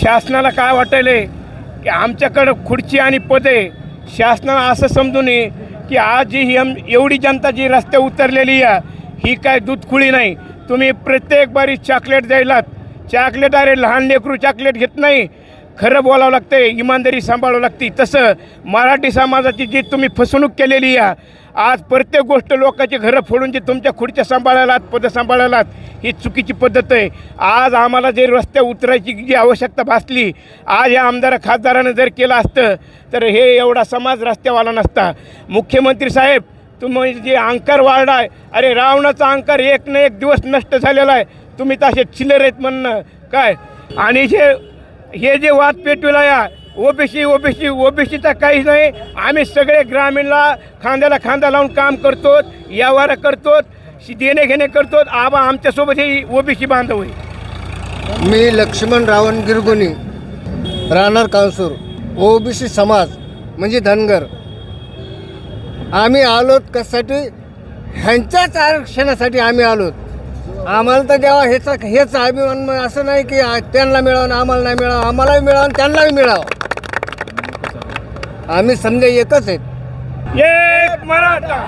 शासनाला काय वाटायले की आमच्याकडं खुर्ची आणि पदे, शासनाला असं समजून नये की आज ही एवढी जनता जी रस्त्यावर उतरलेली आहे ही काय दूधखुळी नाही. तुम्ही प्रत्येक बारी चॉकलेट द्यायलात. चॉकलेट अरे लहान लेकरू चॉकलेट घेत नाही. खरं बोलावं लागते, इमानदारी सांभाळावं लागते. तसं मराठी समाजाची जी तुम्ही फसवणूक केलेली आहे, आज प्रत्येक गोष्ट लोकांची घरं फोडून जे तुमच्या खुर्च्या सांभाळायलात, पदं सांभाळायलात, ही चुकीची पद्धत आहे. आज आम्हाला जे रस्त्यावर उतरायची जी आवश्यकता भासली, आज या आमदार खासदारानं जर केलं असतं तर हे एवढा समाज रस्त्यावाला नसता. मुख्यमंत्री साहेब, तुम्ही जे अहंकार वाढला आहे, अरे रावणाचा अहंकार एक ना एक दिवस नष्ट झालेला आहे. तुम्ही तसे चिल्लर आहेत म्हणणं काय. आणि हे जे वाद पेटविला या ओबीसीचा काहीच नाही. आम्ही सगळे ग्रामीणला खांद्याला खांदा लावून काम करतो, व्यवहार करतो, देणे घेणे करतो. आबा आमच्यासोबत हे ओबीसी बांधव आहे. मी लक्ष्मण रावण गिरगुणी, राहणार कांसूर. ओबीसी समाज म्हणजे धनगर. आम्ही आलोत कशासाठी? ह्यांच्याच आरक्षणासाठी आम्ही आलोत. आम्हाला तर द्यावा हेच अभिमान. असं नाही की त्यांना मिळावं आम्हाला नाही मिळावं. आम्हालाही मिळावं त्यांनाही मिळावं. आम्ही समजा एकच आहेत. एक मराठा.